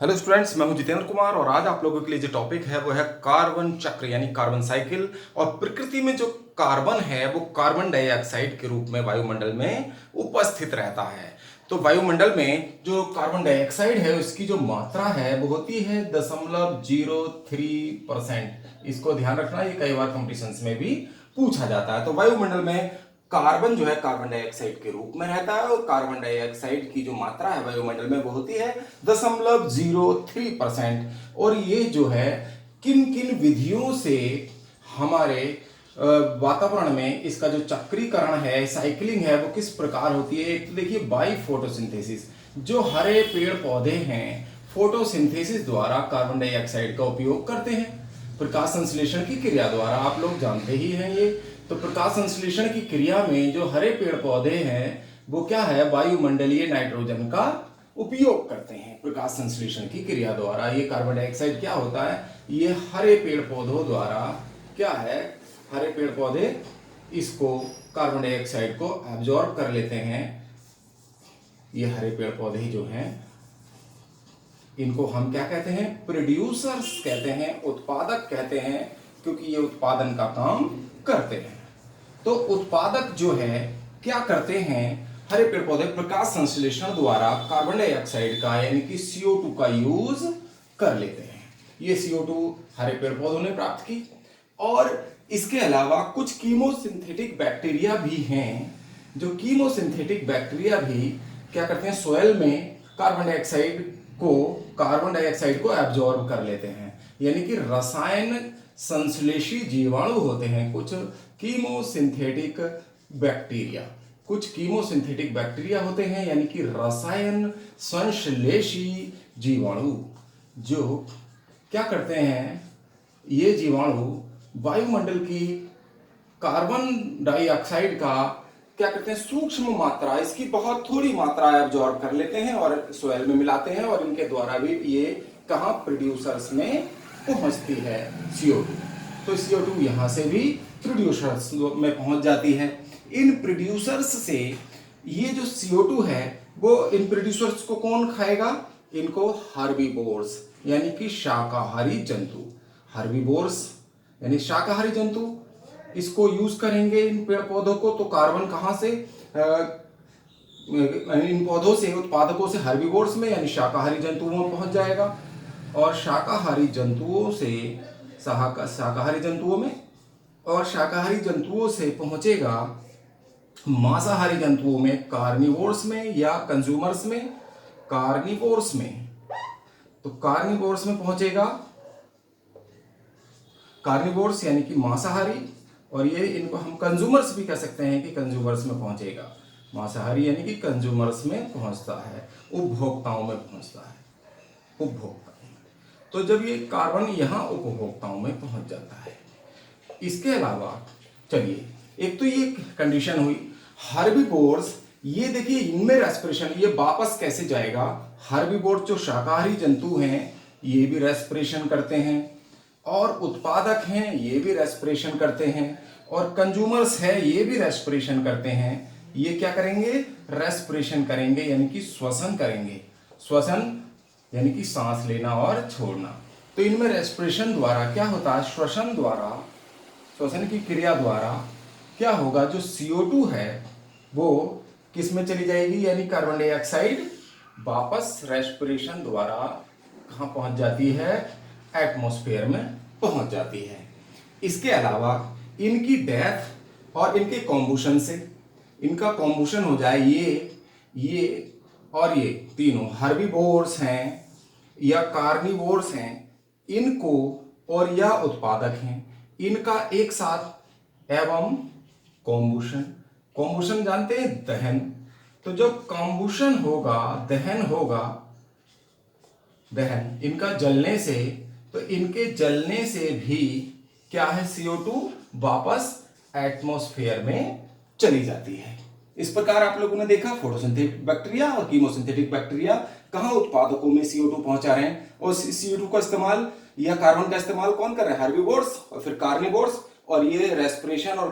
Hello students, मैं हूं जितेंद्र कुमार और आज आप लोगों के लिए जो टॉपिक है वो है कार्बन चक्र यानी कार्बन साइकिल। और प्रकृति में जो कार्बन है वो कार्बन डाइऑक्साइड के रूप में वायुमंडल में उपस्थित रहता है। तो वायुमंडल में जो कार्बन डाइऑक्साइड है उसकी जो मात्रा है वो होती है 0.03%। इसको ध्यान रखना, ये कई बार कॉम्पिटिशन्स में भी पूछा जाता है। तो वायुमंडल में कार्बन जो है कार्बन डाइऑक्साइड के रूप में रहता है और कार्बन डाइऑक्साइड की जो मात्रा है वायुमंडल में वो होती है 0.03%। और ये जो है किन किन विधियों से हमारे वातावरण में इसका जो चक्रीकरण है, साइकिलिंग है, वो किस प्रकार होती है। एक तो देखिए बाई फोटोसिंथेसिस, जो हरे पेड़ पौधे हैं फोटोसिंथेसिस द्वारा कार्बन डाइऑक्साइड का उपयोग करते हैं। प्रकाश संश्लेषण की क्रिया द्वारा, आप लोग जानते ही हैं ये। तो प्रकाश संश्लेषण की क्रिया में जो हरे पेड़ पौधे हैं वो क्या है, वायुमंडलीय नाइट्रोजन का उपयोग करते हैं प्रकाश संश्लेषण की क्रिया द्वारा। ये कार्बन डाइऑक्साइड क्या होता है, ये हरे पेड़ पौधों द्वारा क्या है, हरे पेड़ पौधे इसको कार्बन डाइऑक्साइड को एब्जॉर्ब कर लेते हैं। ये हरे पेड़ पौधे जो हैं इनको हम क्या कहते हैं, प्रोड्यूसर्स कहते हैं, उत्पादक कहते हैं, क्योंकि ये उत्पादन का काम करते हैं। तो उत्पादक जो है क्या करते हैं, हरे पेड़ पौधे प्रकाश संश्लेषण द्वारा कार्बन डाइऑक्साइड का यानी कि CO2 का यूज कर लेते हैं। ये CO2 हरे पेड़ पौधों ने प्राप्त की। और इसके अलावा कुछ कीमोसिंथेटिक बैक्टीरिया भी हैं, जो कीमोसिंथेटिक बैक्टीरिया भी क्या करते हैं, सोयल में कार्बन डाइऑक्साइड को एब्जॉर्ब कर लेते हैं। यानी कि रसायन संश्लेषी जीवाणु होते हैं कुछ कीमोसिंथेटिक बैक्टीरिया होते हैं, यानी कि रसायन संश्लेषी जीवाणु, जो क्या करते हैं, ये जीवाणु वायुमंडल की कार्बन डाइऑक्साइड का क्या करते हैं, सूक्ष्म मात्रा, इसकी बहुत थोड़ी मात्रा एब्जॉर्ब कर लेते हैं और सोयल में मिलाते हैं। और इनके द्वारा भी ये कहाँ, प्रोड्यूसर्स में पहुंचती है CO2। तो CO2 यहां से भी प्रोड्यूसर्स में पहुंच जाती है। इन प्रोड्यूसर्स से ये जो CO2 है वो इन प्रोड्यूसर्स को कौन खाएगा, इनको हर्बीवोर्स यानी कि शाकाहारी जंतु, हर्बीवोर्स यानी शाकाहारी जंतु इसको यूज करेंगे इन पेड़ पौधों को। तो कार्बन कहाँ से, इन पौधों से, उत्पादकों से हर्बीवोर्स में यानी शाकाहारी जंतुओं में पहुंच जाएगा। और शाकाहारी जंतुओं से शाकाहारी जंतुओं में, और शाकाहारी जंतुओं से पहुंचेगा मांसाहारी जंतुओं में, कार्निवोर्स में या कंज्यूमर्स में, कार्निवोर्स में। तो कार्निवोर्स में पहुंचेगा, कार्निवोर्स यानी कि मांसाहारी, और ये इनको हम कंज्यूमर्स भी कह सकते हैं कि कंज्यूमर्स में पहुंचेगा। मांसाहारी यानी कि कंज्यूमर्स में पहुंचता है, उपभोक्ताओं में पहुंचता है, उपभोक्ताओं में। तो जब ये कार्बन यहाँ उपभोक्ताओं में पहुंच जाता है, इसके अलावा चलिए, एक तो ये कंडीशन हुई हर्बीवोर्स। ये देखिए इनमें रेस्पिरेशन, ये वापस कैसे जाएगा, हर्बीवोर्स जो शाकाहारी जंतु हैं ये भी रेस्पिरेशन करते हैं, और उत्पादक हैं ये भी रेस्पिरेशन करते हैं, और कंज्यूमर्स है ये भी रेस्पिरेशन करते हैं। ये क्या करेंगे, रेस्पिरेशन करेंगे यानी कि श्वसन करेंगे। श्वसन यानी कि सांस लेना और छोड़ना। तो इनमें रेस्पिरेशन द्वारा क्या होता है, श्वसन द्वारा, श्वसन की क्रिया द्वारा क्या होगा, जो CO2 है वो किस में चली जाएगी, यानी कार्बन डाइऑक्साइड वापस रेस्पिरेशन द्वारा कहाँ पहुंच जाती है, एटमॉस्फेयर में पहुंच जाती है। इसके अलावा इनकी डेथ और इनके कॉम्बुशन से, इनका कॉम्बुशन हो जाए, ये और ये तीनों हर्बीवोर्स हैं या कार्निवोर्स हैं, इनको और या उत्पादक हैं, इनका एक साथ एवं कॉम्बुशन। कॉम्बुशन जानते हैं, दहन। तो जब कॉम्बुशन होगा, दहन होगा, दहन इनका जलने से, तो इनके जलने से भी क्या है, CO2 वापस एटमॉस्फेयर में चली जाती है। इस प्रकार आप लोगों ने देखा फोटोसिंथेटिक बैक्टीरिया और कीमोसिंथेटिक बैक्टीरिया कहाँ उत्पादकों में CO2 पहुंचा रहे हैं, और CO2 का इस्तेमाल या कार्बन का इस्तेमाल कौन कर रहा है, हर्बीवोर्स और फिर कार्निवोर्स। और ये रेस्पिरेशन और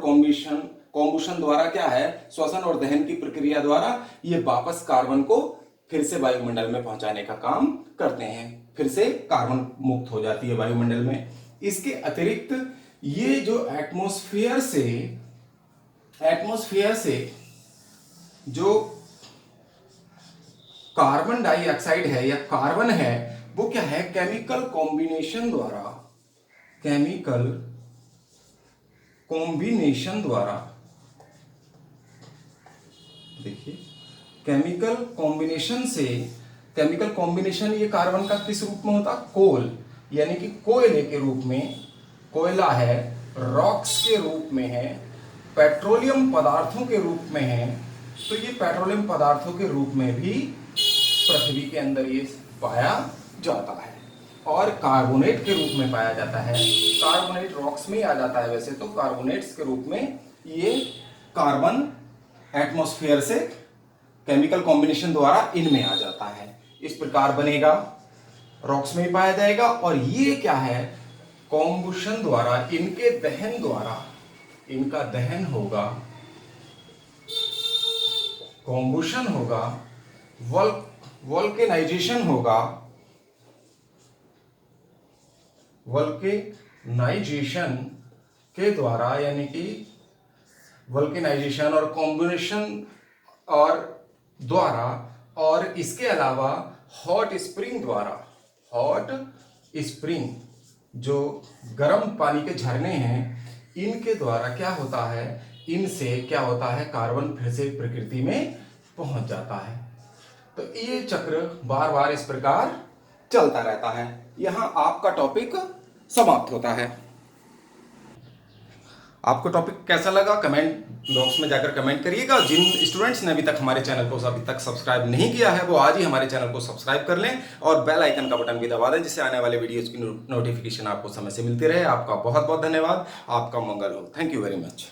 कॉम्बुशन द्वारा क्या है, श्वसन और दहन की प्रक्रिया द्वारा ये वापस कार्बन को फिर से वायुमंडल में पहुंचाने का काम करते हैं, फिर से कार्बन मुक्त हो जाती है वायुमंडल में। इसके अतिरिक्त ये जो एटमॉस्फेयर से जो कार्बन डाइऑक्साइड है या कार्बन है, वो क्या है, केमिकल कॉम्बिनेशन द्वारा देखिए, केमिकल कॉम्बिनेशन ये कार्बन का किस रूप में होता, कोल, यानी कि कोयले के रूप में, कोयला है, रॉक्स के रूप में है, पेट्रोलियम पदार्थों के रूप में है। तो ये पेट्रोलियम पदार्थों के रूप में भी पृथ्वी के अंदर ये पाया जाता है, और कार्बोनेट के रूप में पाया जाता है। कार्बोनेट रॉक्स में ही आ जाता है वैसे तो, कार्बोनेट्स के रूप में ये कार्बन एटमॉस्फेयर से केमिकल कॉम्बिनेशन द्वारा इनमें आ जाता है। इस प्रकार बनेगा, रॉक्स में ही पाया जाएगा। और ये क्या है, कॉम्बुशन द्वारा, इनके दहन द्वारा, इनका दहन होगा, कॉम्बुशन होगा, वल्केनाइजेशन होगा, वल्केनाइजेशन के द्वारा, यानी कि वल्केनाइजेशन और कॉम्बिनेशन और द्वारा, और इसके अलावा हॉट स्प्रिंग जो गर्म पानी के झरने हैं, इनके द्वारा क्या होता है, इनसे क्या होता है, कार्बन फिर से प्रकृति में पहुंच जाता है। तो ये चक्र बार बार इस प्रकार चलता रहता है। यहां आपका टॉपिक समाप्त होता है। आपको टॉपिक कैसा लगा कमेंट बॉक्स में जाकर कमेंट करिएगा। जिन स्टूडेंट्स ने अभी तक हमारे चैनल को अभी तक सब्सक्राइब नहीं किया है, वो आज ही हमारे चैनल को सब्सक्राइब कर लें और बेल आइकन का बटन भी दबा दें, जिससे आने वाले वीडियोस की नोटिफिकेशन आपको समय से मिलती रहे। आपका बहुत बहुत धन्यवाद। आपका मंगल हो। Thank you very much.